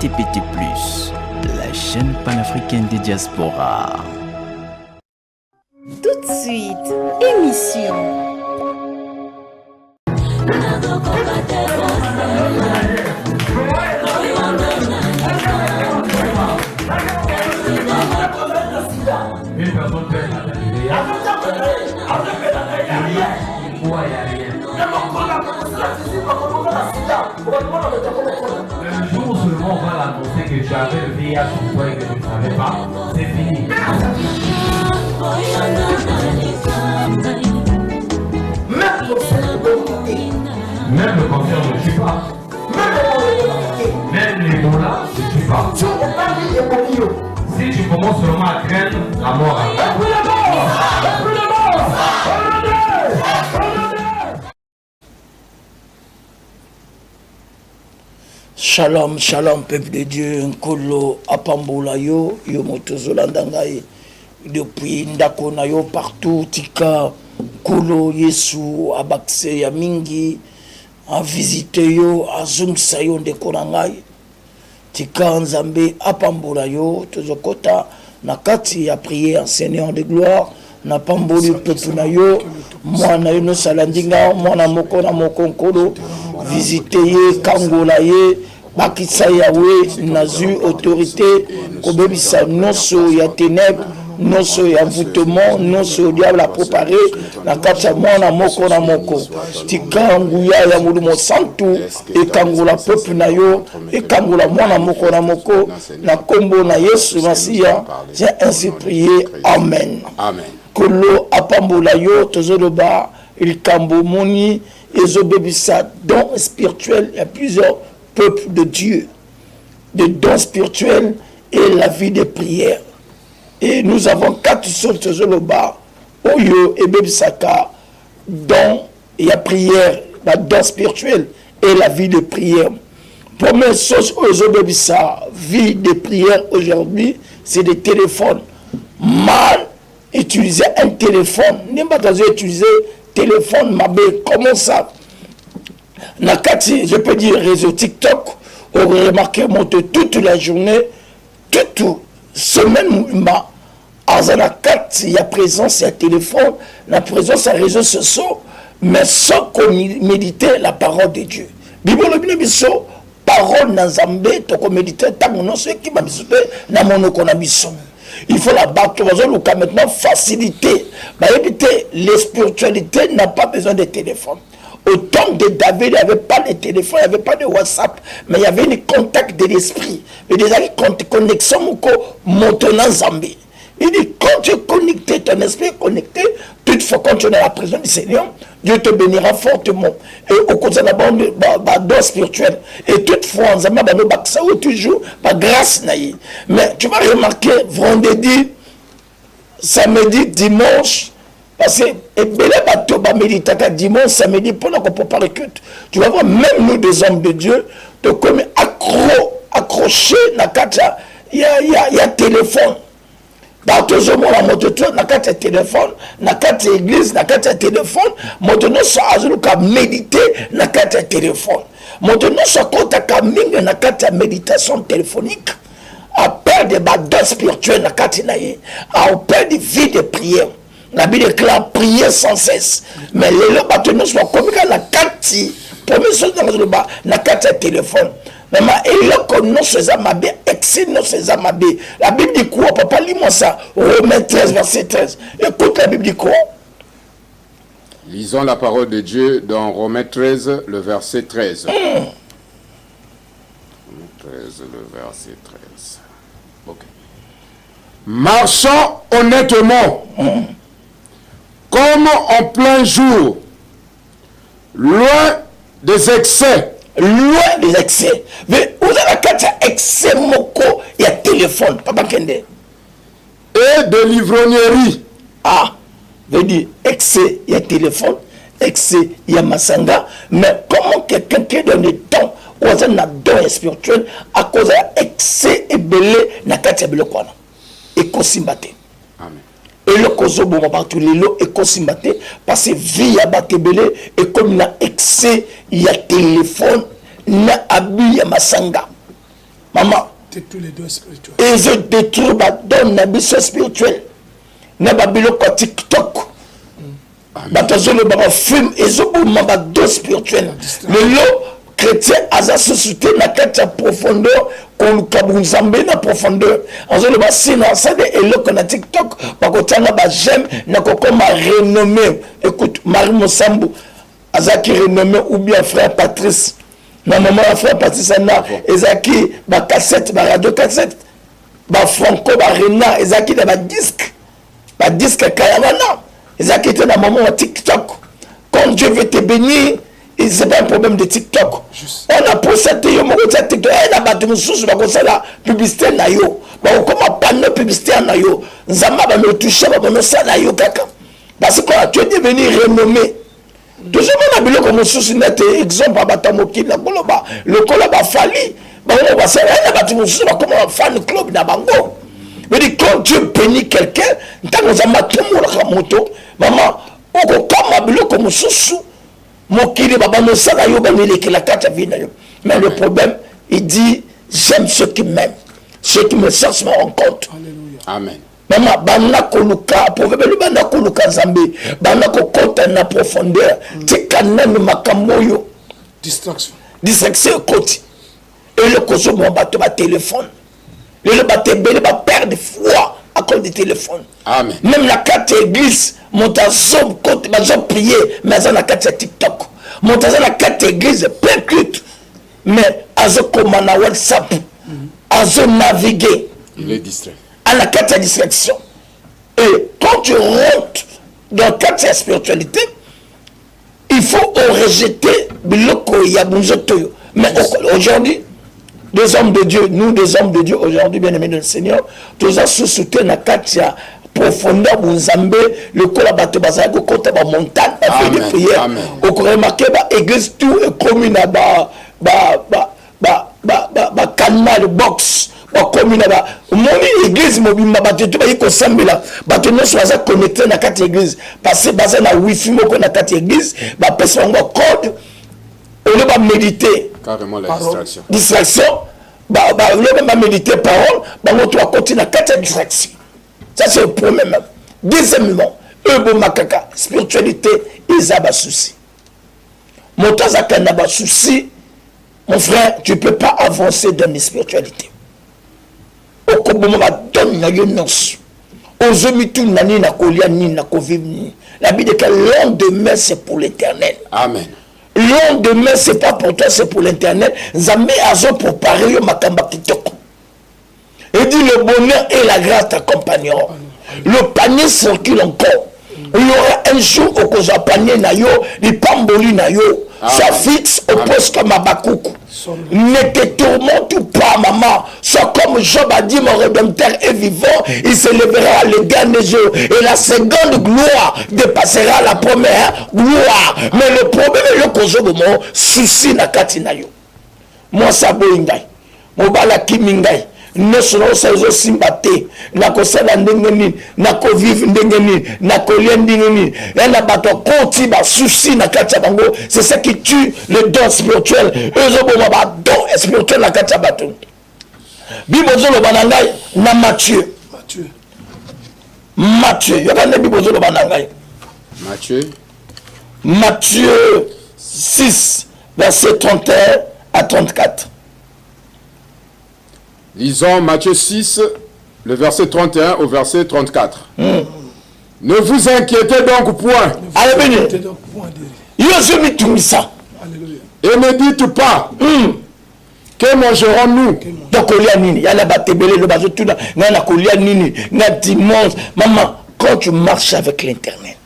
PTPT+, la chaîne panafricaine des diasporas. Tout de suite, émission. Une personne fait le jour où seulement on va l'annoncer que tu avais le VIH sur toi et que tu ne savais pas, c'est fini. Même le cancer ne tue pas. Même les mots-là ne tuent pas. Si tu commences seulement à craindre la mort, Shalom, shalom, peuple de Dieu, Nkolo, Apambola yo, yo motozolandangaye, depuis Ndakona yo partout, Tika, Nkolo, Yesu, Abakse, Yamingi, a visité yo, a zungsa yo ndekonangaye, Tika Nzambe, Apambola yo, Tozokota, Nakati a prié en Seigneur de gloire, na pamboli peuple na yo, moi na yo no salandinga, moi na moko na moko Nkolo, visité ye, Kangola ye, Bakisa Yahweh, nazu autorité, kobebisa noso ya ténèbres, noso ya envoûtement, noso diable a préparé, na kacha mwana moko na moko. Tika nguya ya mulumo santu, e kangola peuple na yo, e kangola mwana moko na moko, na kombo na Yesu Masiya, j'ai ainsi prié, Amen. Amen. Kolo apambola yo, tozoloba, il kambo moni, ezobebisa don spirituel, il y a plusieurs peuple de Dieu, de dons spirituels et la vie de prière. Et nous avons 4 sortes de bas, Oyo et Bebisaka, dont il y a prière, la don spirituel et la vie de prière. Première chose, Oyo Bebisa, vie de prière aujourd'hui, c'est des téléphones. Mal utiliser un téléphone, n'importe quoi utiliser téléphone, comment ça? Nakati, je peux dire réseau TikTok, on remarqué monte toute la journée, toute semaine, il y a présence, il y a téléphone, la présence, il y a réseaux sociaux, mais sans méditer la parole de Dieu. Bible le biso, parole dans Zambé, tu méditer, tu as ce qui m'a mis dans mon économie. Il faut la battre, maintenant faciliter. Les spiritualités n'ont pas besoin de téléphone. Au temps de David, il n'y avait pas de téléphone, il n'y avait pas de WhatsApp, mais il y avait le contact de l'esprit. Il y a des connexions maintenant Zambie. Il dit, quand tu es connecté, ton esprit est connecté, toutefois quand tu es dans la présence du Seigneur, Dieu te bénira fortement. Et au côté de la don spirituel. Et toutefois, on a toujours par grâce. Mais tu vas remarquer, vendredi, samedi, dimanche, parce que méditer dimanche, samedi, pendant qu'on peut parler culte. Tu vas voir, même nous, des hommes de Dieu, de comme accrochés, il y a téléphone. Dans tout le monde, il y a téléphone, il y a église, il y a téléphone. Maintenant, ça a méditer, il y a téléphone. Maintenant, ça a méditation téléphonique. À perdre des bâtons spirituels, à perdre des vies de prière. La Bible déclare prier sans cesse. Mais les gens maintenant sont comme la carte. Première chose dans le bas, la carte téléphone. Mais et là qu'on nous faisons mabé, excès nous faisons mabé. La Bible dit quoi? Papa lis-moi ça. Romains 13 verset 13. Écoute la Bible dit quoi? Lisons la parole de Dieu dans Romains 13, le verset 13. 13, le verset 13. Ok. Marchons honnêtement. Comme en plein jour, loin des excès. Loin des excès. Mais vous avez quand excès moko, il y a téléphone. Papa Kende. Et de l'ivrognerie. Ah, veut dire excès, il y a téléphone. Excès, il y a masanga. Mais comment quelqu'un qui est dans le temps, où on a don spirituel, à cause de l'excès et belé, n'a qu'à te belé quoi. Et qu'on s'y battait. Amen. Et le kozo bon partout les lots et consimbaté parce que vie à batebele et comme il y a excès il y a téléphone na abus ya masanga maman Détruis les dons spirituels. ils ont détruit ma donne na biso spirituel na babiloko TikTok bato azoloba film ezoboma badon spirituel lelo chrétien aza susu te na kati ya profondeur koluka bunzambe na profondeur azoloba sina asali eloko na TikTok bakotianga bageme na kokoma renommé. Écoute, Marie Mosambu azaki renommé ou bien frère Patrice na maman ya frère Patrice na ezaki bacassette baradio cassette bafranco barena ezaki na badisque kayamana ezaki te na maman ya TikTok. Quand Dieu veut te bénir, c'est pas un problème de TikTok. On a procédé yo moko ta TikTok na bato mususu bakosala publicité na yo bakokoma panneau publicité na yo nzamba banotouche banosala yo kaka parce que tu es devenu renommé. Toujours mon habilo comme sous net exemple à batamoki la koloba le kola ba fali ba on va ça na batu sous ba comme fan club na bango. Mais dit quand Dieu bénit quelqu'un tant nous ama tout la moto maman on ko comme habilo comme sous mokili baba no sala yo ba mele la carte vina yo. Mais le problème il dit j'aime ceux qui m'aiment, ceux qui me cherchent me rencontrent. Alléluia. Amen. Maman, bana koluka, proverbe le bana koluka zambe, bana kokota na profondeur, tikana no makamoyo. Distraction. Distraction koti. Et le kozo mo bato ba téléphone. Le bato bele ba perdre foi à cause du téléphone. Amen. Même la carte église, montazo kote bazo prier, mais ça la carte TikTok. Montazo la carte église percute. Mais azo komana WhatsApp, azo naviguer. Il est distrait. À la carte de distraction. Et quand tu rentres dans la carte de spiritualité, il faut rejeter biloko ya bunzoto. Mais aujourd'hui, des hommes de Dieu, nous des hommes de Dieu, aujourd'hui, bien aimés de le Seigneur, tous à sous-souter la carte de profondeur bunzambe, le kola bato bazala ko kota ba montagne, ba fait des prières. Au remarqué ba église tout est commune à canal box. Comme mon église mobile bato to ba ko sambela bato no soza connecté na carte église parce que basé na wifi moko na carte église ba pesa ngo code on va méditer carrément la distraction le ba méditer parole ba ngo to continuer na carte distraction. Ça c'est le premier même. Deuxièmement bon makaka spiritualité ezaba souci motaza kana ba souci mon frère tu peux pas avancer dans la spiritualité. La Bible dit que le lendemain c'est pour l'éternel. Amen. Le lendemain c'est pas pour toi, c'est pour l'éternel. Zambé azo pour pareil makamba kitoko. Et dit le bonheur et la grâce t'accompagneront. Le panier circule encore. Il y aura un jour où le panier na yo, les pamboli na yo, ça fixe au poste comme Abakoukou. Ne te tourmente pas, maman. Sois comme Job a dit, mon rédempteur est vivant. Il se lèvera le dernier jour. Et la seconde gloire dépassera la première gloire. Mais le problème est que Job mon souci na katina yo. Moi, ça boingai. Mobala kimingai. Nosono sazo simbate na kosala ndengeni na kovive ndengeni na kolia ndengeni na bato konti ba souci na kati bango. C'est ça qui tue le don spirituel. Eux ont ba don spirituel na kati bato. Bible zolo banangai na Matthieu yakane Bible zolo banangai Matthieu 6 verset 31 à 34. Lisons Matthieu 6, le verset 31 au verset 34. Ne vous inquiétez donc point. Et ne dites pas que mangerons-nous. Maman, quand tu marches avec l'Internet,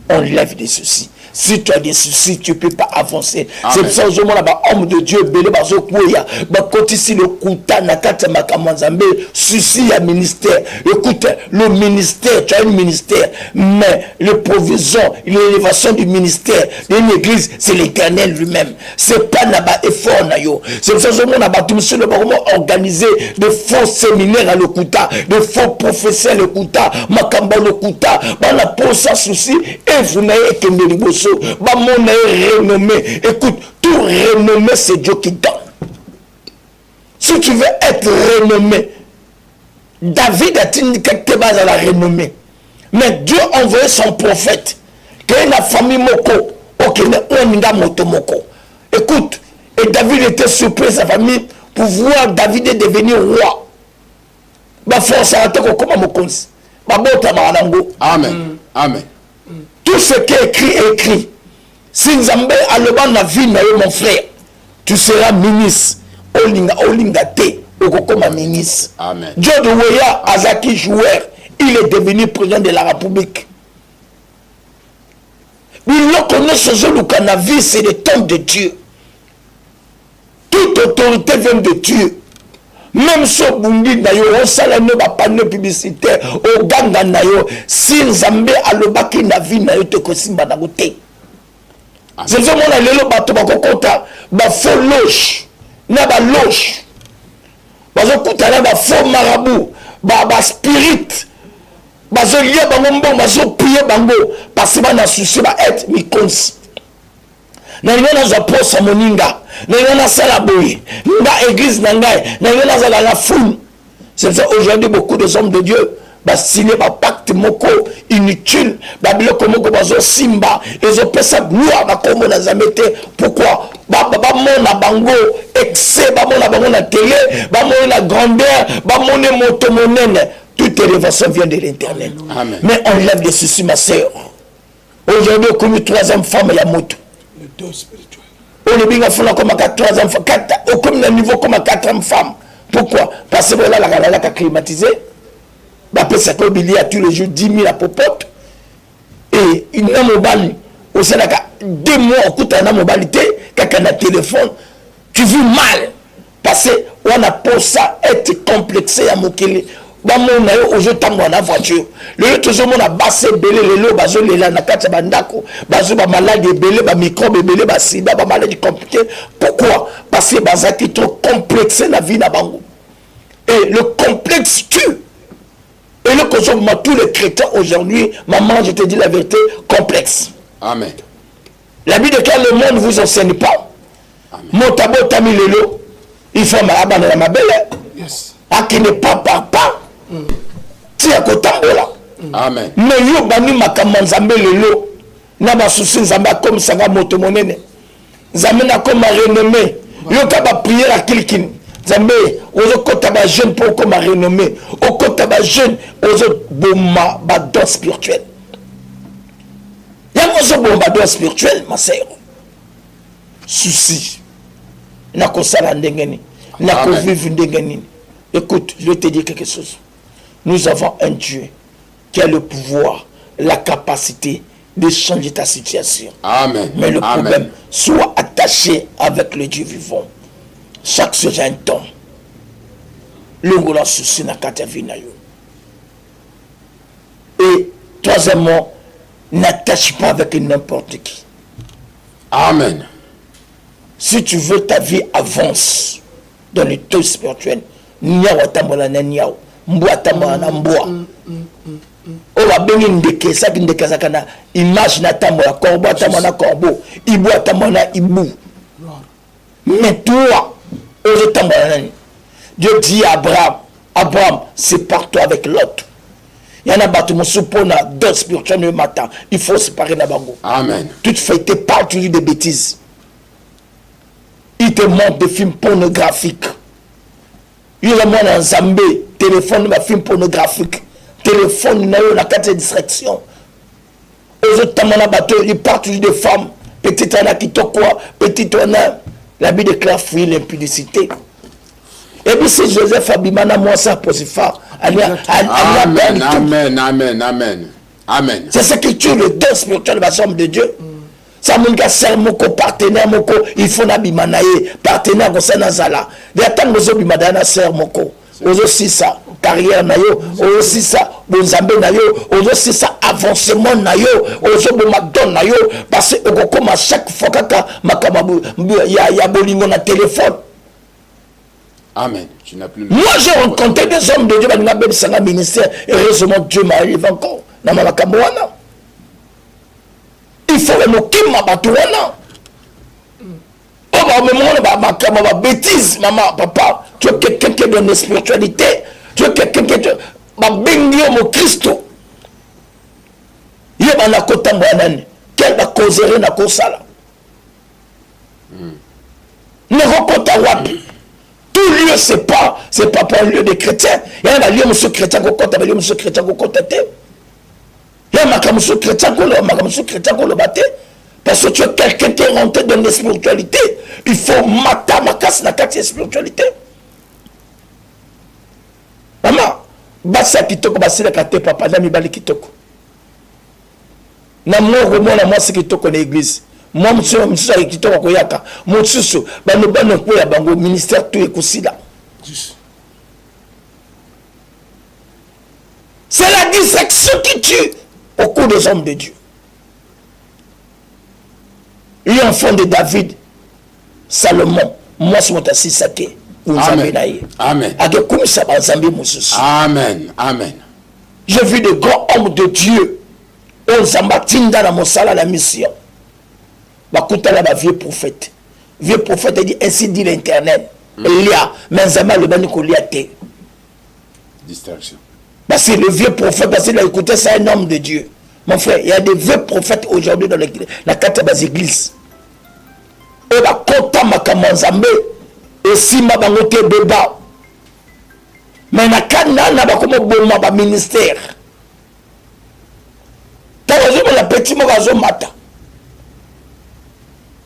on lève des soucis. Si tu as des soucis, tu ne peux pas avancer. C'est pour ça que là-bas, homme de Dieu, belé bazo kouya, ba koti si le kouta nakata makamanzambe, souci à ministère. Écoute, le ministère, tu as un ministère, mais le provision, l'élévation du ministère d'une église, c'est l'Éternel lui-même. C'est pas là-bas effort nayo. C'est pour ça que là-bas, tout monsieur le baron organisé de faux séminaires à le kouta, de faux professeurs le kouta, makamba le kouta, ba la pour ça souci, et vous n'avez que des bah mon renommé. Écoute, tout renommé c'est Dieu qui donne. Si tu veux être renommé, David a dit quelque chose à la renommée. Mais Dieu a envoyé son prophète, qui est la famille Moko, écoute, et David était surpris, sa famille, pour voir David devenir roi. Amen. Amen. Tout ce qui est écrit est écrit. Si Nzambe a le ban la vie, mon frère, tu seras ministre. Olinga te, okokoma ministre. Amen. John Weah Azaki joueur, il est devenu président de la République. Il connaît ce jeu de vie, c'est le temps de Dieu. Toute autorité vient de Dieu. Même si Bundi Nayo, on salame ba panneau publicitaire, au ganga Nayo, si Nzambe a le baki na vie Nayo te kosimba na gote. C'est ça mon alelo bato ba kokota, ba faux loge, na ba loge. Ba zokuta na ba faux marabout, ba spirit. Ba zo lié bango mbon, ba zo prier bango, parce que ba na souci ba être mikonsi. Na ngena za posa moninga, na ngena sala boye, nga église na ngai, na ngena za la foule. C'est ça aujourd'hui beaucoup de hommes de Dieu ba signer ba pacte moko inutile, ba biloko moko bazo simba, ezo pesa gloire ba komo na zamete. Pourquoi? Ba mona bango excès, ba mona bango na télé, ba mona la grandeur, ba mona moto monene. Toute élévation vient de l'Éternel. Mais on lève les soucis, ma sœur. Aujourd'hui, on connaît troisième femme, la moto. Le don spirituel. On est bien fait comme à troisième femme, comme un niveau comme à quatrième femme. Pourquoi? Parce que là, la climatisé. Après, ça peut y a tous les jours 10 000 à popote. Et une mobile, au Sénégal, 2 mois, on coûte un mobilité, quelqu'un a téléphone. Tu vis mal. Parce qu'on a pour ça être complexé à Mokele. Bamon na yo ozo tango na voiture le toujours mon a bassé belé le lo bazo lela na kati bandako bazo ba malade belé ba microbe belé ba sida ba maladie compliquée. Pourquoi? Parce que bazaki trop complexé la vie na bango. Et le complexe tue. Et le consomme tous les chrétiens aujourd'hui, maman, je te dis la vérité, complexe. Amen. La Bible de quand le monde ne vous enseigne pas. Mon tabou tami lelo, il faut m'abandonner ma belle. Yes. À qui n'est pas papa. Si à côté Amen. Mais yo bani makama nzambe lelo na ba souci nzambe comme sanga moto monene nzambe na comme renommé yo ka ba prière à quelqu'un nzambe ozo kota ba jeune pour comme renommé o kota ba jeune ozo bomba ba don spirituel ya ozo bomba don spirituel ma sœur souci na ko sala ndengeni na ko vivre ndengeni. Écoute, je vais te dire quelque chose. Nous avons un Dieu qui a le pouvoir, la capacité de changer ta situation. Amen. Mais le problème, sois attaché avec le Dieu vivant. Chaque chose a un temps. Et troisièmement, n'attache pas avec n'importe qui. Amen. Si tu veux ta vie avance dans le temps spirituel, niawa tambola na niawa, mbwa tambola na mbwa. O va bengi ndeke saki ndeke sakana image na tambola corbeau tambola na corbeau, ibu tambola na ibu. Mais toi, o tambola nani? Dieu dit à Abraham, sépare-toi avec l'autre. Il y en a battu mon soupona deux spirituels le matin. Il faut séparer la bango. Amen. Tu te fais tes pas, tu dis des bêtises. Il te montre des films pornographiques. Il te montre un Zambé, téléphone, un film pornographique. Téléphone, la carte de distraction. Aux autres, il part toujours des femmes. Petite Anna qui te quoi, petite Anna. La Bible déclare fuir l'impudicité. Et puis c'est Joseph Abimana, moi ça pour ses femmes. Amen, amen, amen, amen. Amen. C'est ce qui tue le don spirituel de la somme de Dieu. Ça m'a dit que mon partenaire, il faut n'abimanaye, partenaire, ça n'a pas là. D'attendre nos obimadanas, sœur, mon co. Aussi ça, carrière nayo, aussi ça, bon zambé nayo, aussi ça, avancement nayo, aussi bon McDonald's nayo, parce que comme à chaque fois que y a bolingo na téléphone. Amen. Tu n'as plus. Moi j'ai rencontré des hommes de Dieu, dans le ministère, et heureusement Dieu m'arrive encore. Dans ma camoana. Il faut que nous quitte ma batouana. Oh, bah, mais moi, ma bêtise, maman, papa. tu es quelqu'un qui est dans la spiritualité, tu es quelqu'un qui est dans Christ. Il y a un côté de quel va causer na kosala. Ne rencontre wapi. Tout lieu, c'est pas pour un lieu de chrétien. Il y a un lieu, monsieur chrétien, qu'on compte, il y a un monsieur chrétien, qu'on compte. Il y a un monsieur chrétien, qu'on le battait. Parce que tu es quelqu'un qui est rentré dans la spiritualité. Il faut mater ma casse dans la spiritualité. Maman, basa kitoko, basi la kate papa, nami bali kitoko. Na moi c'est kitoko na église. Moi monsieur kitoko koyaka. Motsusu, bano ko ya bango ministère tout ekosila. C'est la distraction qui tue au cours des hommes de Dieu. L'enfant de David, Salomon, moi c'est mon tassi saké. Amen. Amen. Amen. Amen. J'ai vu de grands hommes de Dieu. On s'ambatinda dans mon salaire la mission. Bakuta la vieux prophète. Vieux prophète a dit ainsi dit l'internet. Il y a, mais Zama le bani ko liate. Distraction. Parce que le vieux prophète, parce qu'il a écouté, c'est un homme de Dieu. Mon frère, il y a des vieux prophètes aujourd'hui dans la carte des églises. Et va content ma kamanzambe. Et si ma bangote beba. Mais na kana na ba comme bon ma ministère. Tawazo la petit mo gazo mata.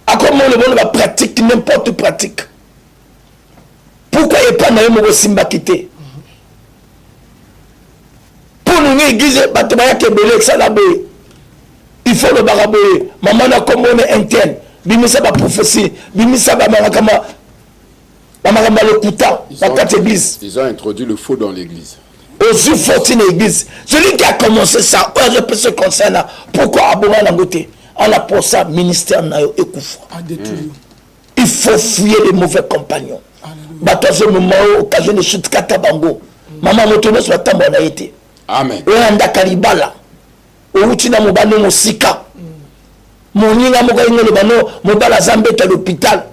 A comment le bon va pratique n'importe pratique. Pourquoi il pas na mo simba quitter? Pour nous église batba ya kebele ça la boye. Il faut le baraboye. Maman na comme on est interne. Bimisa ba prophétie, bimisa ba makama. Ils ont introduit le faux dans l'église. Aussi faut-il l'église. Celui qui a commencé ça, je peux se concerner. Pourquoi Aboma Nangote? On a pour ça ministère Nayo et Koufou. Il faut fuir les mauvais compagnons. Dans ce moment, occasion de chute Katabango. Maman Motono soit tambo na été. Amen. Oanda Kalibala. Outina Mobano Mosika. Moninga Mogaino le Bano, Mobala Zambé à l'hôpital.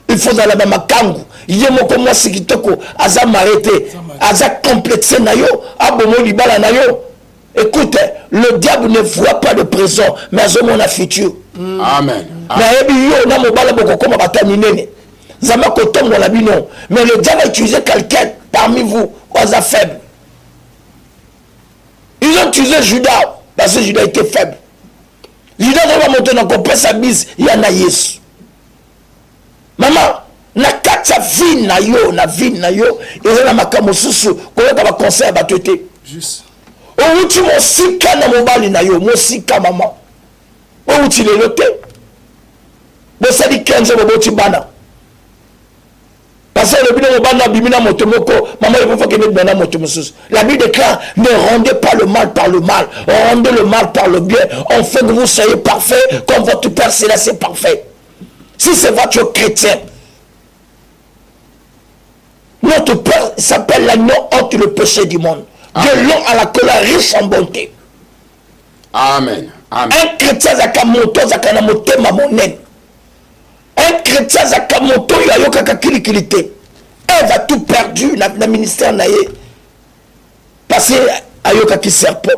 Il faut aller dans ma kangu. Il y a mon comment c'est qui toko. Aza m'arrêter. Aza complexé nayo. Abomo libala nayo. Écoute, le diable ne voit pas de prison, mais à mon futur. Amen. Mais le diable a utilisé quelqu'un parmi vous, aux faibles. Ils ont utilisé Judas, parce que Judas était faible. Judas va monter dans le sa bise, il y en a Yesu. Maman, na katia vie na yo, et na makamo susu, ko ba conseil ba tete. Juste. O uti mo sika na mobali na yo, mo sika maman. O uti le lote. Bo sali 15 bo uti bana. Parce que le bina mo bana bimina motomoko, maman il faut que ne bana motomosus. La Bible déclare ne rendez pas le mal par le mal, rendez le mal par le bien. On fait que vous soyez parfait comme votre Père céleste est parfait. Si c'est votre chrétien, notre Père s'appelle l'agneau entre le péché du monde. Dieu long à la colère, riche en bonté. Amen. Amen. Un chrétien zakamoto zakanamote mamonen. Un chrétien zakamoto yayoka kakirikirite. Elle va tout perdu dans le ministère naye. Parce que ayoka ki serpent.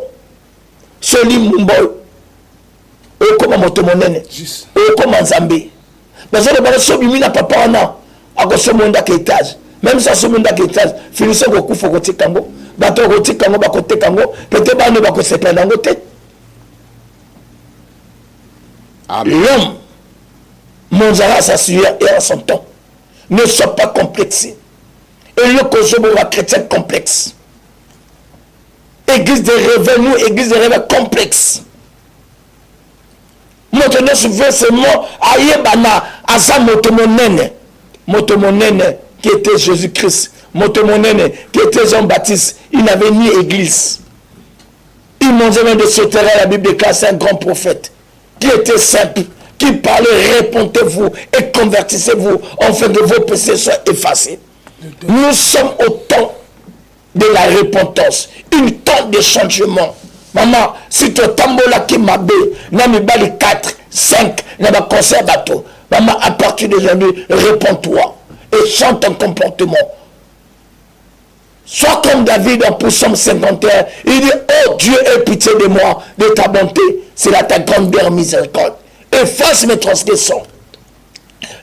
Soli mumboy. Oko mamoto monene. Oko manzambe. Mais ça, le so bimina papa na akoso monda ke étage. Même ça so monda ke étage, finissez ko kufa ko tikango, bato ko tikango ba ko tekango, peut-être ba ne ba ko sepela nango te. L'homme monzara sa sueur et en son temps. Ne sois pas complexé. Et le kozobo va chrétien complexe. Église de revenus, église de rêves complexe. Maintenant, je veux seulement Ayebana, Asa Motomonene. Motomonene qui était Jésus-Christ. Motomonene qui était Jean-Baptiste. Il n'avait ni église. Il mangeait de ce terrain, la Bible déclare, c'est un grand prophète. Qui était simple, qui parlait, répondez-vous et convertissez-vous, afin que vos péchés soient effacés. Nous sommes au temps de la repentance, une temps de changement. Maman, si tu tambola qui m'a bé, n'a mis bali 4, 5, n'a pas concert bateau. Maman, à partir d'aujourd'hui, réponds-toi et change ton comportement. Sois comme David en Psaume 51. Il dit, oh Dieu, aie pitié de moi, de ta bonté. C'est là ta grandeur miséricorde. Efface mes transgressions.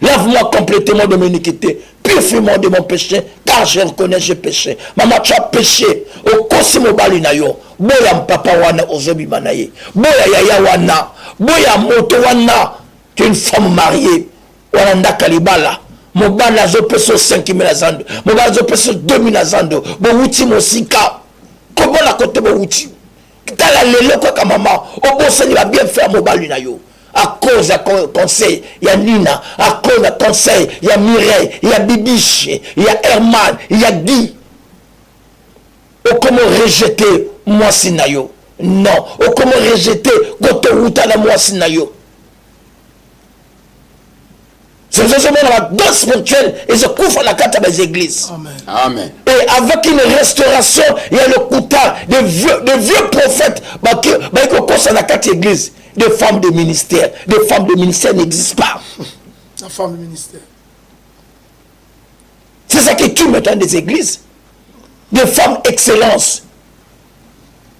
Lave-moi complètement de mon iniquité. Purifie-moi de mon péché, car je reconnais que j'ai péché. Maman, tu as péché. Au kosimo bali na yo. Boya mpapa wana ozobi banaye. Boya yaya wana. Boya moto wana. Tu es une femme mariée. Wana ndaka libala. Mobala zo peso 5,000 azando. Mobala zo peso 2,000 azando. Bo wuti mosika. Comment la côté bo wuti? Tala lelo kwa maman. Obo seni va bien faire mobali na yo. À cause de conseil, il y a Nina. À cause de conseil, il y a Mireille, il y a Bibiche, il y a Herman, il y a Guy. Ou comment rejeter moi sinayo? Non. Ou comment rejeter Goto Wutana moi sinayo? C'est justement la danse spirituelle et je couvre la carte des églises. Amen. Amen. Et avec une restauration, il y a le couta de vieux prophètes qui concernent la carte église. Des femmes de ministère. Des femmes de ministère n'existent pas. La femme du ministère. C'est ça qui tue maintenant des églises. Des femmes excellence.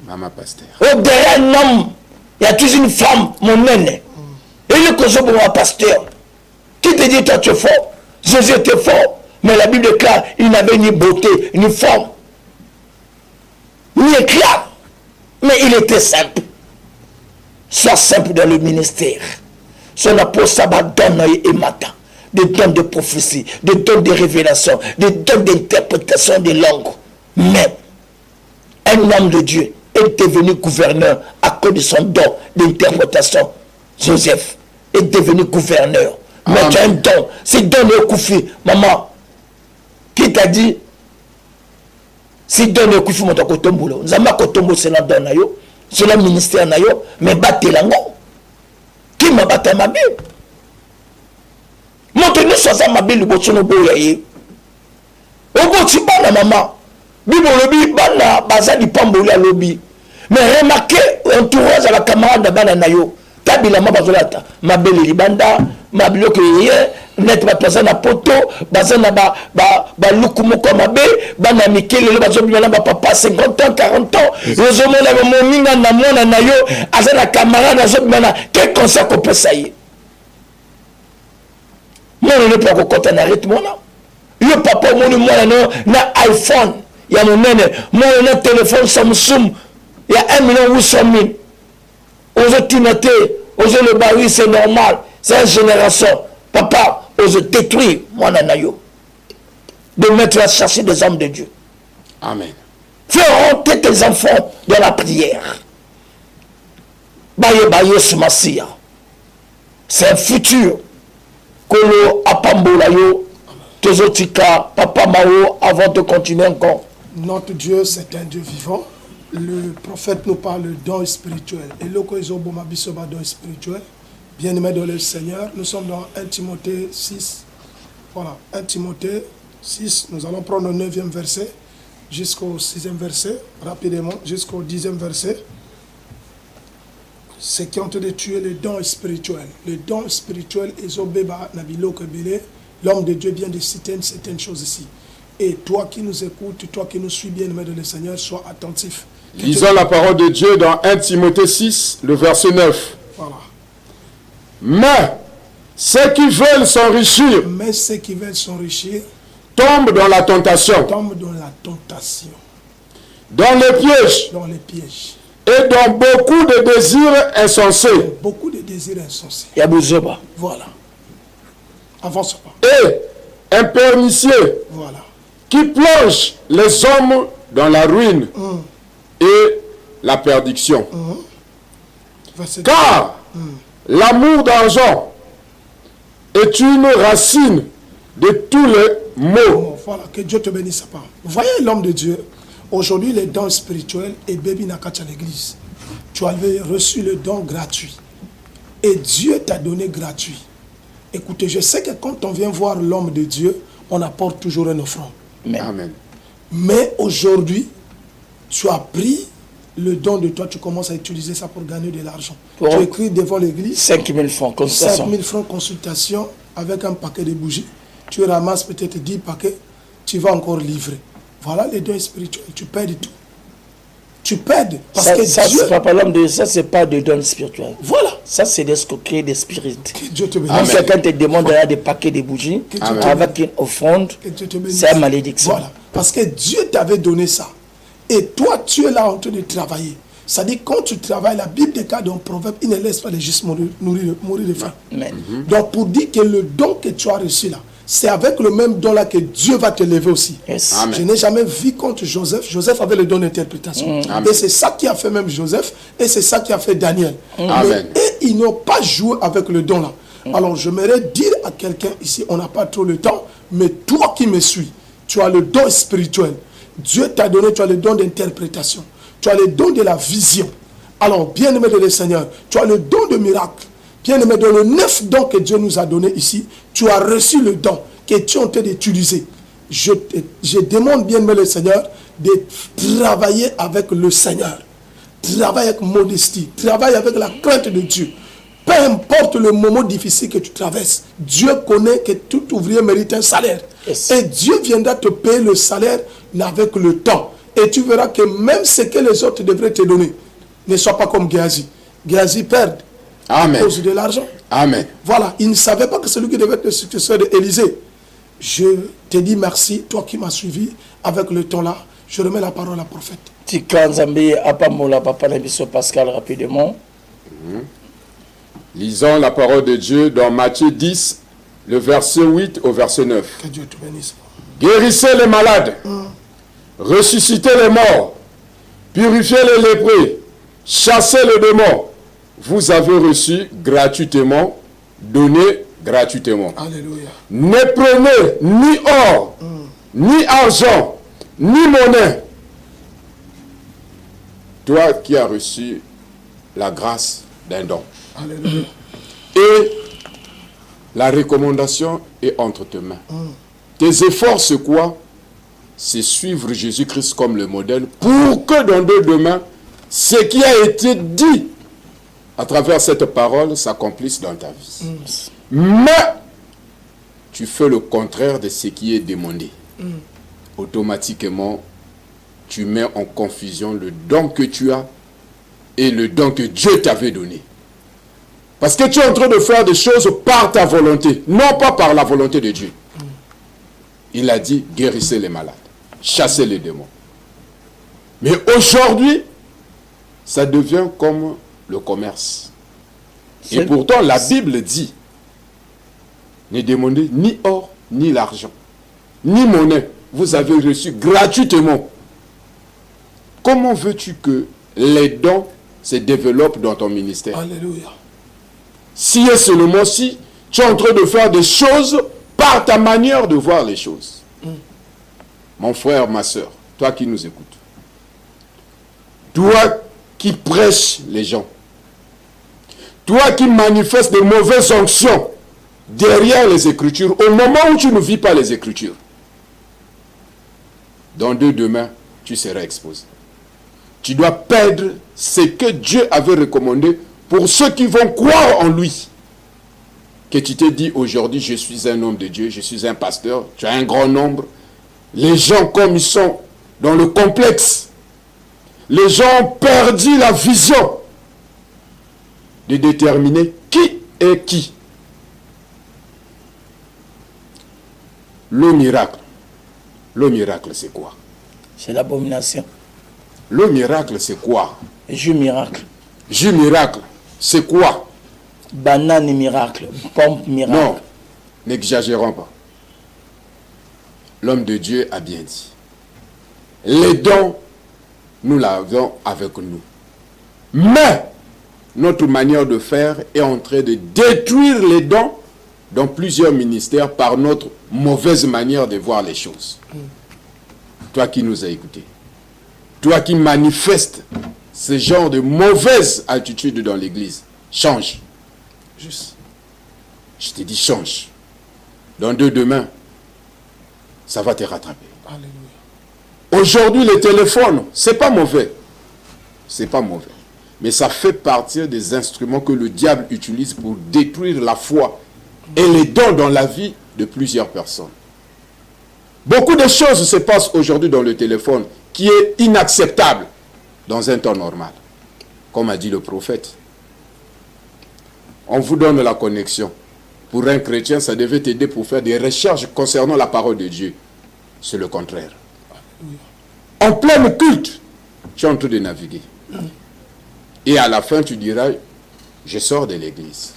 Maman pasteur. Au derrière un homme, il y a toujours une femme, mon aîné. Et le cause pour mon pasteur. Qui te dit toi tu es fort? Jésus était fort. Mais la Bible déclare, il n'avait ni beauté, ni forme, ni éclat. Mais il était simple. Sois simple dans le ministère. Son apôtre Sabbat donne et matin. Des dons de prophétie, des dons de révélation, des dons d'interprétation des langues. Mais un homme de Dieu est devenu gouverneur à cause de son don d'interprétation. Joseph est devenu gouverneur. Mais tu as un don. C'est donné au Koufi. Maman, qui t'a dit? C'est donné au Koufi, mon Kotombo. Zama Kotombo, c'est la donne. C'est le ministère, mais battez la ngo. Qui m'a battu ma Bible? Montrez-nous ça, ma Bible, le bout boyaye. Au bout de la maman. Bible lobby, bana, baza di pamboula lobby. Mais remarquez, entourage à la camarade de Bananayo. Tabila ma bazolata. Ma belle libanda, ma bloque hier, net ma personne na poto, bazana ba lukumoko mabe, bana mikele le bazo bimana ba papa 50 ans, 40 ans. Yozo mona mo minga na mona na yo, azana camarade azo bimana, quel conseil qu'on peut sailler? Moi ne peux pas compter na rythme là. Yo papa moni moi na iPhone, ya mon nene, moi na téléphone Samsung, il y a 1,8 million. Aux autres, aux le baril, c'est normal. C'est une génération. Papa, aux détruire, moi, nanayo. De mettre à chercher des hommes de Dieu. Amen. Fais rentrer tes enfants dans la prière. Baye baye sumasia. C'est un futur. Kolo apambolayo. Tezotika, papa Mao, avant de continuer encore. Notre Dieu, c'est un Dieu vivant. Le prophète nous parle de don spirituel. Et le don spirituel, bien-aimé dans le Seigneur, nous sommes dans 1 Timothée 6. Voilà, 1 Timothée 6. Nous allons prendre le 9e verset jusqu'au 6e verset, rapidement, jusqu'au 10e verset. C'est qui ont de tuer le don spirituel. Le don spirituel est Obeba Nabilo Kebele. L'homme de Dieu vient de citer certaines choses ici. Et toi qui nous écoutes, toi qui nous suis bien-aimé dans le Seigneur, sois attentif. Lisons la parole de Dieu dans 1 Timothée 6, le verset 9. Voilà. Mais ceux qui veulent s'enrichir tombent dans la tentation, dans les pièges, et dans beaucoup de désirs insensés. Voilà. Avance pas. Et impernicieux. Voilà. Qui plonge les hommes dans la ruine et la perdition. Car l'amour d'argent est une racine de tous les maux. Voilà, que Dieu te bénisse. Vous voyez l'homme de Dieu, aujourd'hui les dons spirituels et Bébi Nakacha à l'église. Tu avais reçu le don gratuit. Et Dieu t'a donné gratuit. Écoutez, je sais que quand on vient voir l'homme de Dieu, on apporte toujours un offrande. Amen. Mais aujourd'hui, tu as pris le don de toi, tu commences à utiliser ça pour gagner de l'argent. Tu écris devant l'église 5 000 francs consultation. 5 000 francs consultation avec un paquet de bougies. Tu ramasses peut-être 10 paquets, tu vas encore livrer. Voilà les dons spirituels. Tu perds tout. Tu perds. Parce Ça, que ça, Dieu... c'est pas, par exemple, ça, c'est pas de dons spirituels. Voilà. Ça, c'est l'escroquerie des spirites. Que Dieu te Donc, bénisse. quelqu'un te demande d'aller des paquets de bougies Amen. avec une offrande, Que Dieu te bénisse. c'est une malédiction. Voilà. Parce que Dieu t'avait donné ça. Et toi, tu es là en train de travailler. C'est-à-dire, quand tu travailles, la Bible déclare dans le proverbe, il ne laisse pas les justes mourir de faim. Amen. Donc, pour dire que le don que tu as reçu là, c'est avec le même don là que Dieu va te lever aussi. Yes. Amen. Je n'ai jamais vu contre Joseph. Joseph avait le don d'interprétation. Amen. Et c'est ça qui a fait même Joseph. Et c'est ça qui a fait Daniel. Amen. Et ils n'ont pas joué avec le don là. Alors, j'aimerais dire à quelqu'un ici, on n'a pas trop le temps, mais toi qui me suis, tu as le don spirituel. Dieu t'a donné, tu as le don d'interprétation. Tu as le don de la vision. Alors, bien-aimé de le Seigneur, tu as le don de miracle. Bien-aimé, dans le 9 dons que Dieu nous a donné ici, tu as reçu le don que tu es en train d'utiliser. Je demande, bien-aimé le Seigneur, de travailler avec le Seigneur. Travaille avec modestie. Travaille avec la crainte de Dieu. Peu importe le moment difficile que tu traverses, Dieu connaît que tout ouvrier mérite un salaire. Yes. Et Dieu viendra te payer le salaire avec le temps. Et tu verras que même ce que les autres devraient te donner ne soit pas comme Géasi. Géasi perd à Amen. cause de l'argent. Amen. Voilà, il ne savait pas que celui qui devait être le successeur d'Élysée. Je te dis merci, toi qui m'as suivi. Avec le temps là, je remets la parole à la prophète. Tika Nzambe apamola papa na biso Pascal rapidement. Lisons la parole de Dieu dans Matthieu 10, le verset 8 au verset 9. Que Dieu te bénisse. Guérissez les malades, ressuscitez les morts, purifiez les lépreux, chassez les démons. Vous avez reçu gratuitement, donnez gratuitement. Alléluia. Ne prenez ni or, ni argent, ni monnaie. Toi qui as reçu la grâce d'un don. Alléluia. Et la recommandation est entre tes mains. Tes efforts, c'est quoi? C'est suivre Jésus-Christ comme le modèle pour que dans demain, ce qui a été dit à travers cette parole s'accomplisse dans ta vie. Mais tu fais le contraire de ce qui est demandé. Automatiquement, tu mets en confusion le don que tu as et le don que Dieu t'avait donné. Parce que tu es en train de faire des choses par ta volonté, non pas par la volonté de Dieu. Il a dit, guérissez les malades, chassez les démons. Mais aujourd'hui, ça devient comme le commerce. Et pourtant, la Bible dit, ne demandez ni or, ni l'argent, ni monnaie. Vous avez reçu gratuitement. Comment veux-tu que les dons se développent dans ton ministère? Alléluia. Si et seulement si tu es en train de faire des choses par ta manière de voir les choses. Mon frère, ma soeur, toi qui nous écoutes, toi qui prêches les gens, toi qui manifestes de mauvaises onctions derrière les Écritures, au moment où tu ne vis pas les Écritures, dans demain, tu seras exposé. Tu dois perdre ce que Dieu avait recommandé pour ceux qui vont croire en lui. Que tu t'es dit aujourd'hui, je suis un homme de Dieu, je suis un pasteur, tu as un grand nombre. Les gens comme ils sont dans le complexe, les gens ont perdu la vision de déterminer qui est qui. Le miracle c'est quoi? C'est l'abomination. Le miracle c'est quoi? Jus miracle. Jus miracle, c'est quoi? Banane miracle. Pomme miracle. Non, n'exagérons pas. L'homme de Dieu a bien dit. Les dons, nous l'avons avec nous. Mais, notre manière de faire est en train de détruire les dons dans plusieurs ministères par notre mauvaise manière de voir les choses. Toi qui nous as écoutés, toi qui manifestes ce genre de mauvaise attitude dans l'église, change. Juste. Je te dis change. Dans demain, ça va te rattraper. Alléluia. Aujourd'hui, le téléphone, c'est pas mauvais. C'est pas mauvais. Mais ça fait partie des instruments que le diable utilise pour détruire la foi et les dons dans la vie de plusieurs personnes. Beaucoup de choses se passent aujourd'hui dans le téléphone qui est inacceptable dans un temps normal. Comme a dit le prophète. On vous donne la connexion. Pour un chrétien, ça devait t'aider pour faire des recherches concernant la parole de Dieu. C'est le contraire. En plein culte, tu es en train de naviguer. Et à la fin, tu diras, je sors de l'église.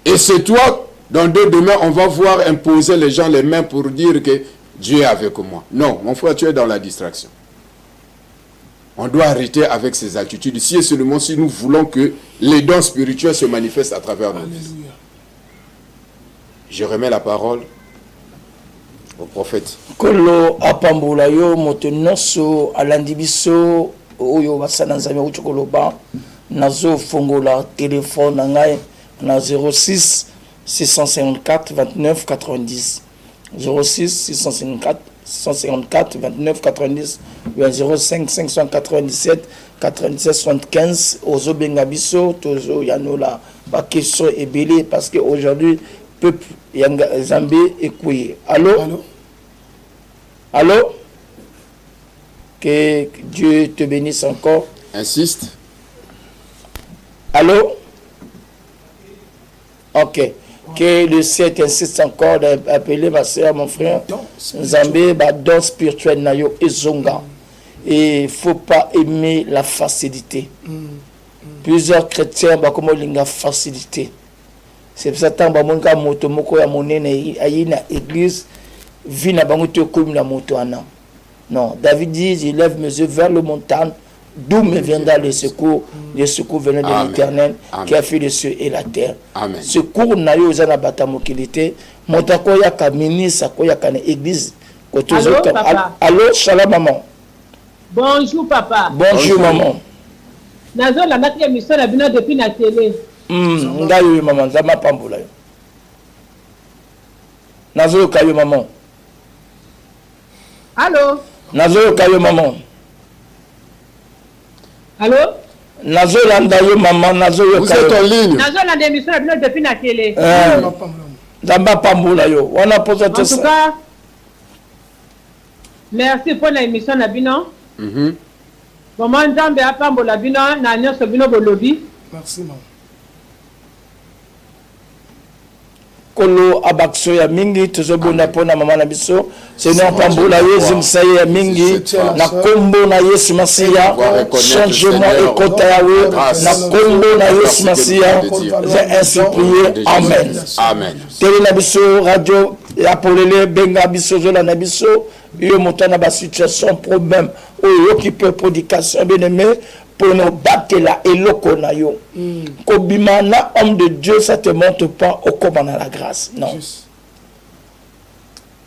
Et c'est toi, dans 2 demain, on va voir imposer les gens les mains pour dire que Dieu est avec moi. Non, mon frère, tu es dans la distraction. On doit arrêter avec ces attitudes. Si et seulement si nous voulons que les dons spirituels se manifestent à travers nos vies. Je remets la parole au prophète. Kolo apambola yo motonoso alandibiso oyo basana nzambe uchokoloba nazo fongola téléphone ngai na 06 654 29 90 06 654 29 90 05 597 97 75 ozo benga biso tozo yanola ba question ebele parce que aujourd'hui peuple yanga Zambie ekouye. Allô? Allô? Que Dieu te bénisse encore. Insiste. Allô? Ok. Que le ciel insiste encore d'appeler ma soeur, mon frère. Zambé, don spirituel nayo et zonga. Et il ne faut pas aimer la facilité. Plusieurs chrétiens, comme linga facilité. C'est pour ça que monka moto moko ya monene ayi na église vi na bango te comme la moto ana. Non, David dit, je lève mes yeux vers le montagne, d'où me viendra le secours venant de l'Éternel qui a fait les cieux et la terre. Amen. Secours na yo za na batamokilité, motako ya ka ministre ko ya ka na église. Allô, papa. Allô, shalom maman. Bonjour papa. Bonjour maman. Nazo la nakya mission na bino depuis na télé. Ngayo maman, za mapambola yo. Nazo kayo maman. Allô? Nazo kayo maman. Allô? Nazo landa yo maman, nazo yo Vous êtes en ligne. Nazo la émission na bino depuis na télé. Zamba pambola yo. Wana posa En tout cas, merci pour l'émission na bino. Maman Nzambe apambola bino na nyonso bino bolobi. Merci maman. Kolo abakso ya mingi tozobona pona mama na biso Seigneur pambola Yesu msaye ya mingi na kombo na Yesu Masia changement ekota yawe na kombo na Yesu Masia j'ai ainsi prié amen Amen. tele na biso radio ya polele benga biso zola na biso yo motana ba situation problème oyo qui peut prédication bien aimé pour nous battre la eloko na yo. Kobimana homme de Dieu, ça te montre pas au comment dans la grâce. Non.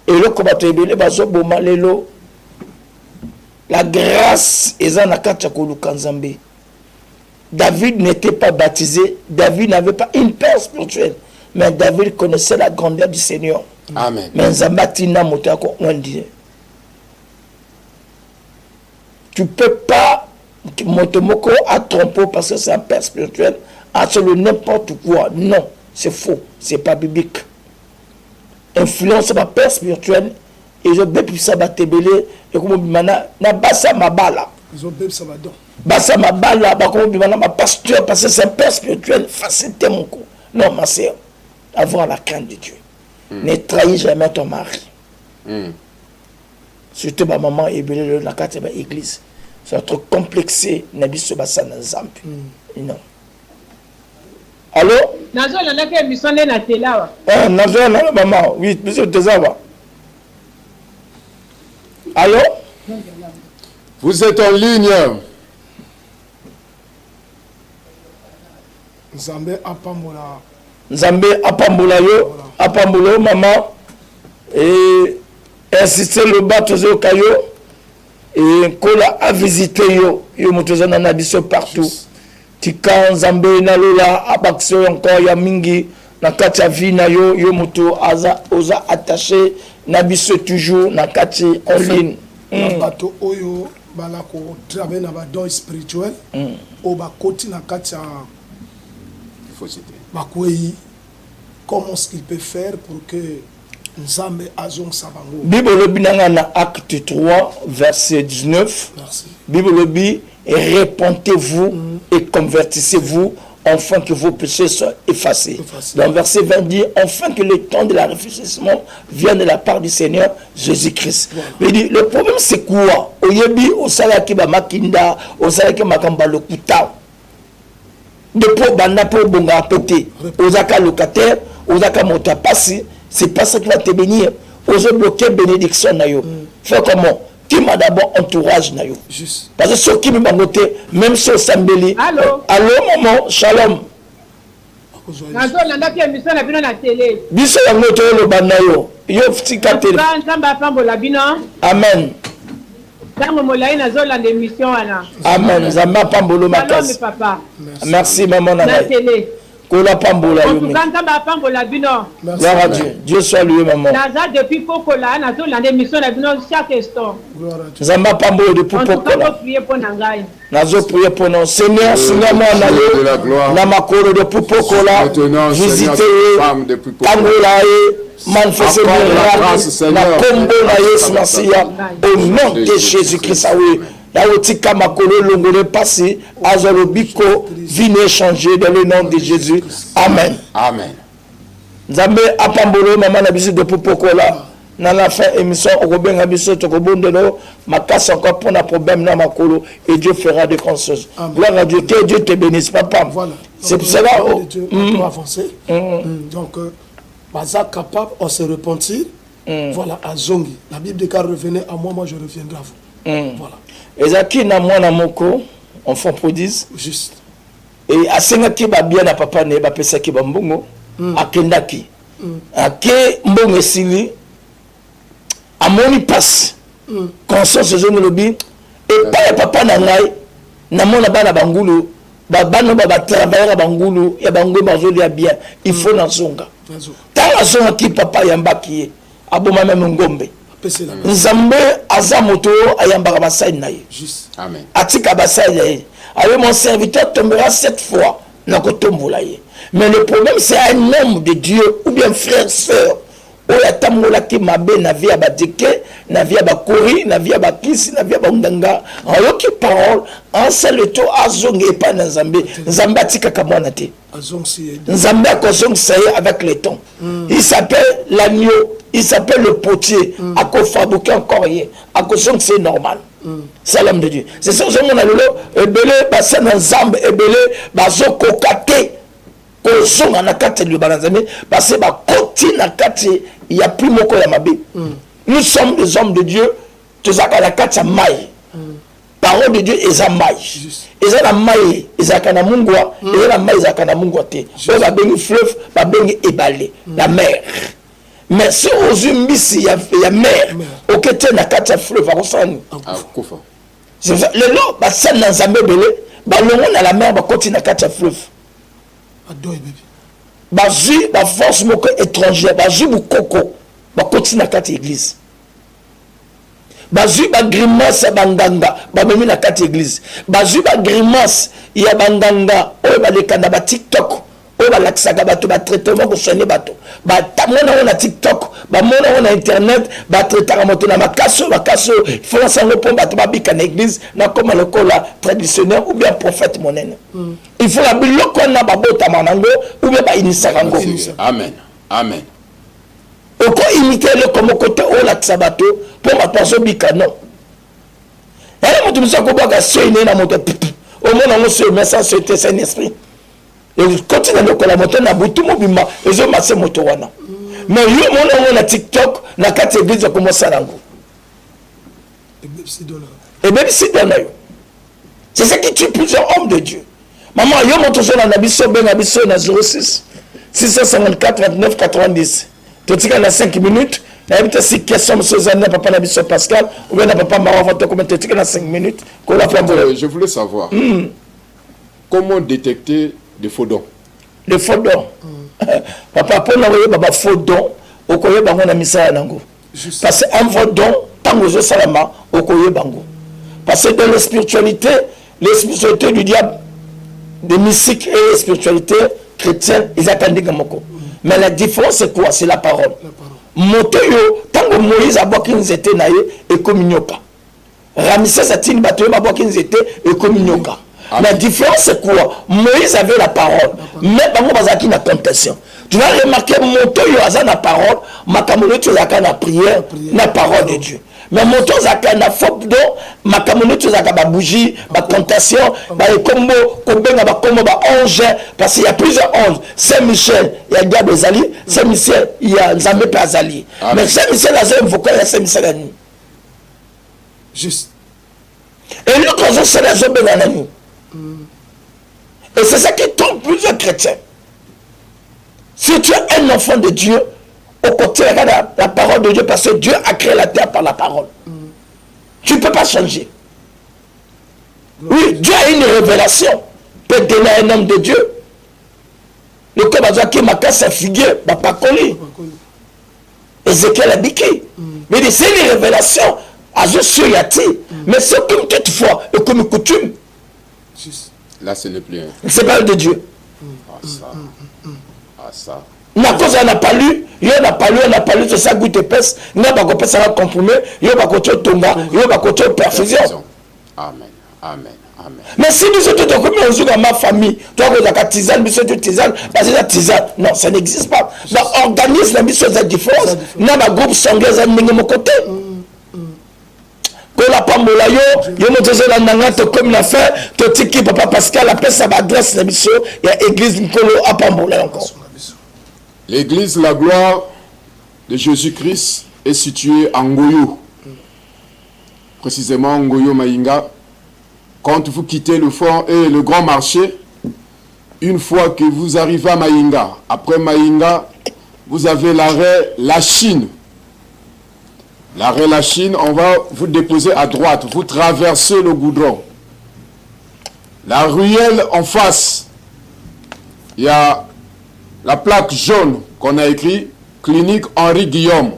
Eloko batebele bazo boma lelo. La grâce est en akacha koluka Nzambe. David n'était pas baptisé, David n'avait pas une père spirituelle, mais David connaissait la grandeur du Seigneur. Amen. Mais Nzambatina motako on dit. Tu peux pas Motomoko a trompé parce que c'est un père spirituel, a solo n'importe quoi. Non, c'est faux, c'est pas biblique. Influence ma père spirituel et je peux plus ça batebele et comme bimana na basa mabala. Ils ont bébé ça va donc. Basa mabala ba comme bimana ma pasteur parce que c'est un père spirituel, facilité mon coup. Non, ma sœur, avoir la crainte de Dieu. Ne trahis jamais ton mari. Surtout ma maman et belé la carte de l'église. C'est trop complexé, Nabiso Bassana Zampi. Non. Allô? Nazo la nakya émission na télé wa. Nazo la maman, oui, monsieur Tezawa. Allô? Vous êtes en ligne. Nzambe apambola. Nzambe apambola yo, apambola maman. Et insister le bateau zo kayo. Et kola a visité yo motozana na biso partout tika Nzambe na lola abakso encore ya mingi na kati ya vie na yo moto oza attaché na biso toujours na kati en ligne bato oyo bala ko travailler na ba don spirituel o ba koti na kati ya Il faut citer. bakwei comment est-ce qu'il peut faire pour que Nzambe azong sabango. Bible lobi na acte 3 verset 19. Merci. Bible lobi répentez-vous et convertissez-vous afin que vos péchés soient effacés. Dans le verset 20 dit afin que le temps de la réfléchissement vienne de la part du Seigneur Jésus-Christ. Voilà. Le problème c'est quoi? Oyebi osalaki ba makinda, osalaki makamba lokuta. Depuis banda pour bonga pété, osaka locataire, osaka moto passi, c'est pas ça qui va te bénir. Ose bloquer bénédiction na yo. Fais comment? Qui m'a d'abord entourage na yo. Juste. Parce que ceux qui me bangoté, même sur Sambeli. Allô? Allô maman, shalom. Nazo landa ki émission na bino na télé. Biso yango to lo bana yo. Yo ftika télé. Nzamba pambola bino. Amen. Tango molai nazo landa émission wana. Amen. Nzamba pambolo makasi. Papa. Merci maman na télé. Kola pambola yo. Nzamba pambola bino. Gloire à Dieu. Dieu soit loué maman. Naza depuis Pokola nazo landa émission na bino chaque instant. Nzamba pambolo depuis Pokola. On peut prier pour nangai. Nazo prier pour nous. Seigneur, Seigneur moi na yo. Na makolo de Pokola. Visitez Kangola manifester miracle na kombo na Yesu Masiya au nom de Jésus-Christ. La otika makolo longole passé azolobiko vine changer dans le nom de Jésus. Amen. Amen. Nzambe apambolo mama na biso de Pokola. Na la fin émission okobenga biso tokobondelo makasa encore pour un problème na makolo et Dieu fera de grandes choses. Gloire à Dieu, que Dieu te bénisse papa. Voilà. C'est pour cela on peut avancer. Donc baza capable on se repentir. Voilà à Zongi. La Bible dit qu'à revenez à moi je reviendrai à vous. Voilà. Ezaki na mwana moko enfant prodige. Juste. Et asengaki ba bien na papa ne ba pesaki ba mbongo akendaki. Ake mbongo esili amoni passe. Conscience ezongo lobi et pas papa na ngai na mona bana bangulu bana ba travailler bangulu ya bango bazoli ya bien il faut na zonga. Tanga zonga ki papa yambaki aboma même ngombe. Nzambe aza moto ayambaka basali na ye. Amen. Atika basali na ye. Alors mon serviteur tombera 7 fois na kotombola ye. Mais le problème c'est un homme de Dieu ou bien frère sœur oya tamola ki mabe na vie ba dike, na vie ba kori, na vie ba kisi, na vie ba ndanga. Alors qui parole en seul to azonge pa na Nzambe. Nzambe atika ka mwana te. Nzambe akozong saye avec le temps. Il s'appelle l'agneau. Il s'appelle le potier. À quoi fabriquer encore rien. À quoi c'est normal. C'est l'homme de Dieu. C'est ça que mon alolo. Ebele, bassin dans Zambe, ebele, baso kokate. Koson na kate le banazame. Parce que ba koti na kate, il y a plus moko ya mabe. Nous sommes des hommes de Dieu. Tous à la kate ya maille. Parole de Dieu est en maille. Ils ont la maille, ils ont la mungwa, ils ont la maille, ils ont la mungwa. Ils ont la fleuve, ils ont ébalé, la mer. Mais si aux humissi, il y a mer, au côté de la fleuve, à Rosani. C'est ça. Le lot, ça n'a jamais belé, le à la mer, va continuer à la fleuve. Bazu, la force étrangère, bazu, coco, va continuer à l'église. Bazu ba grimace banganga ba memi na kati église bazu ba grimace ya banganga o ba lekanda ba TikTok o ba laksaka bato ba traitement ko soigner bato ba tamona na TikTok ba mona na internet ba traitaka moto na makaso faut sango po bato ba bika na église na comme le kola traditionnel ou bien prophète monene il faut la biloko na ba bota manango ou bien ba inisaka ngo. Amen. Amen. Pourquoi imiter le comme côté au la sabato pour ma personne bicano? Elle m'a dit ça qu'on va gâcher une na moto. Au moins on se met ça sur tes saint esprit. Et continue à la moto na butu mobima et je masse moto wana. Mais yo mon na TikTok na quatre églises comme ça nango. Et même si donne. C'est ça qui tue plusieurs hommes de Dieu. Maman yo monte sur la biso ben biso na 06 654 29 90. Tu as 5 minutes, tu as 6 questions, papa Nabiso Pascal, ou bien papa Mara, tu as 5 minutes. Je voulais savoir, comment détecter des faux dons? Les faux dons. Papa, pour nous, papa, faux dons, au Koye Bango na Misa Nango. Parce qu'un faux don, tant que je salama, au Koye Bango. Parce que dans la spiritualité du diable, des mystiques et la spiritualité chrétienne, ils attendent Gamoko. Mais la différence, c'est quoi? C'est la parole. moto yo tango Moïse aboki nzete na ye ekomi nyoka. Ramsès atini bato yo aboki nzete ekomi nyoka. La différence c'est quoi? Moïse avait la parole, mais bango bazaki na tentation. Tu vas remarquer moto yo aza na parole, makamolo tu zaka na prière, na parole de Dieu. Mais moto zaka na fop do, makamolo tu zaka ba bougie, ba tentation, ba kombo, kobenga ba kombo ba ange, parce qu'il y a plusieurs anges. Saint-Michel, il y a diable Zali, Saint-Michel, il y a Nzambe Azali. Mais Saint-Michel a un vocal, il y a Saint-Michel à nous. Juste. Et nous quand on s'est là, on nous. Et c'est ça qui trompe plusieurs chrétiens. Si tu es un enfant de Dieu, au côté de la parole de Dieu, parce que Dieu a créé la terre par la parole. Tu ne peux pas changer. Oui, Dieu a une révélation. Peut donner à un homme de Dieu. Le corps va dire que ma casse a figué, ma pas collé. Ézéchiel a biqué. Mais c'est une révélation. À je suis yati. Mais c'est comme toutefois et comme coutume. Là, ce n'est plus un. C'est pas de Dieu. Ah, ça. Ah, ça. Na cause on n'a pas lu, on n'a pas lu, c'est ça goûte épaisse, n'a pas compris ça va comprimer, il va côté tonga, il va côté perfusion. Amen, amen, amen. Mais si nous sommes comme on joue dans ma famille, toi vous avez tisane, nous sommes tisane, parce que la tisane, non, ça n'existe pas. Dans l'organisme, la mission est différente. N'a pas groupe sanglais à mon côté. Pour la pambola yo me disais la nanga to comme la fait, to tiki papa Pascal appelle ça adresse la mission, il y a église Nicolo à pambola encore. L'église La Gloire de Jésus-Christ est située à Ngoyo. Précisément Ngoyo Maïnga. Quand vous quittez le fort et le grand marché, une fois que vous arrivez à Maïnga, après Maïnga, vous avez l'arrêt La Chine. L'arrêt La Chine, on va vous déposer à droite. Vous traversez le goudron. La ruelle en face, il y a la plaque jaune qu'on a écrit Clinique Henri Guillaume.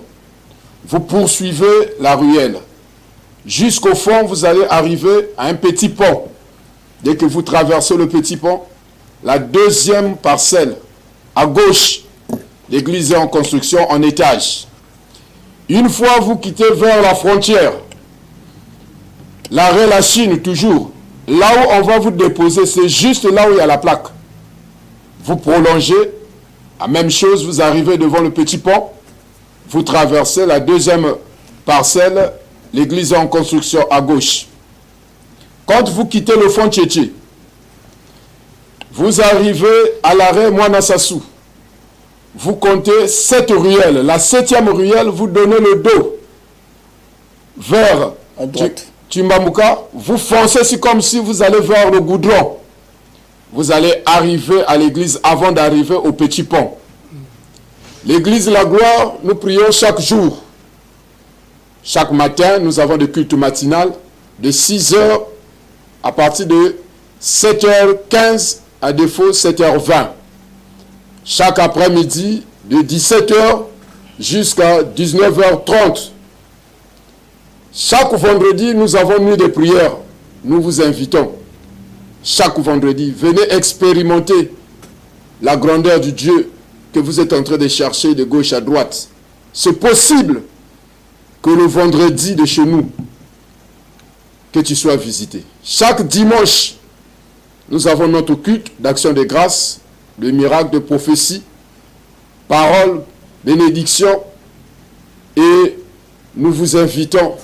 Vous poursuivez la ruelle. Jusqu'au fond, vous allez arriver à un petit pont. Dès que vous traversez le petit pont, la deuxième parcelle, à gauche, l'église est en construction en étage. Une fois vous quittez vers la frontière, l'arrêt La Chine toujours, là où on va vous déposer, c'est juste là où il y a la plaque. Vous prolongez, la même chose, vous arrivez devant le petit pont, vous traversez la deuxième parcelle, l'église est en construction à gauche. Quand vous quittez le fond Tchétché, vous arrivez à l'arrêt Mouanasassou. Vous comptez 7 ruelles. La 7e ruelle, vous donnez le dos vers Timbamouka. Vous foncez, c'est comme si vous allez vers le goudron. Vous allez arriver à l'église avant d'arriver au petit pont. L'église La Gloire, nous prions chaque jour. Chaque matin, nous avons des cultes matinales de 6h à partir de 7h15, à défaut 7h20. Chaque après-midi, de 17h jusqu'à 19h30. Chaque vendredi, nous avons nuit de prière. Nous vous invitons. Chaque vendredi, venez expérimenter la grandeur du Dieu que vous êtes en train de chercher de gauche à droite. C'est possible que le vendredi de chez nous, que tu sois visité. Chaque dimanche, nous avons notre culte d'action de grâce, de miracles, de prophétie, paroles, bénédictions, et nous vous invitons.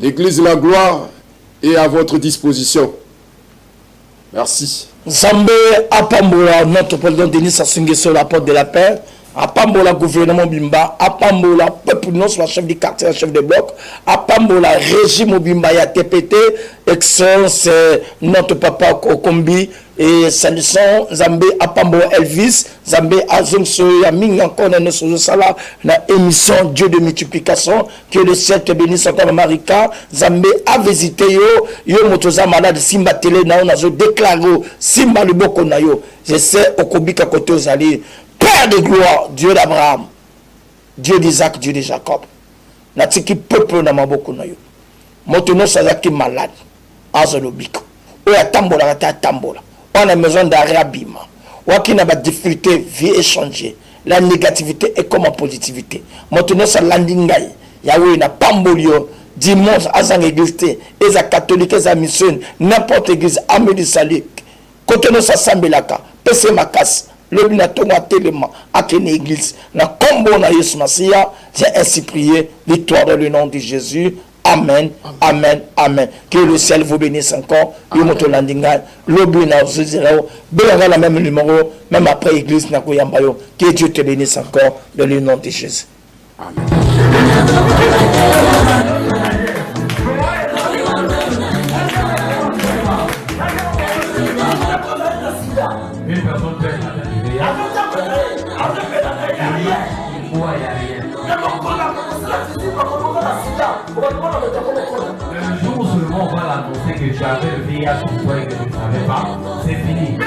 L'église La Gloire est à votre disposition. Merci. Zambé Apambola, notre président Denis Sassou Nguesso, la porte de la paix. Apambola gouvernement Bimba, Apambola peuple non soit chef du quartier, chef de bloc, Apambola régime Bimba ya TPT, excellence notre papa Okombi et salissons Zambé Apambola Elvis, Zambé Azumso Yaming encore dans notre sala la émission Dieu de multiplication que le ciel te bénisse encore Marika, Zambé a visité yo motoza malade Simba télé na on a déclaré Simba le boko na yo, je sais Okobika côté aux alliés. Père de gloire, Dieu d'Abraham, Dieu d'Isaac, Dieu de Jacob. Natiki peuple na maboko na yo. Motono sazaki malade. Azolobiko. Oya tambola kata tambola. On a besoin d'arrêt abima. Waki na ba difficulté vie échanger. la négativité est comme en positivité. Maintenant, ça landingai. Yahweh n'a pas mbolio. Dimanche, à une église, et à catholique, et à mission, n'importe église, amélie salik. Quand on s'assemble là, pèse ma casse. Le binatonga tellement à une église. Na combo na Yesu Masia. J'ai ainsi prié. Victoire dans le nom de Jésus. Amen, amen, amen. Que le ciel vous bénisse encore. Le même numéro, même après l'église. Que Dieu te bénisse encore dans le nom de Jésus. Amen. Une personne peut être arrivée. Le jour où seulement on va l'annoncer que tu avais le VIH ou toi et que tu ne savais pas, c'est fini.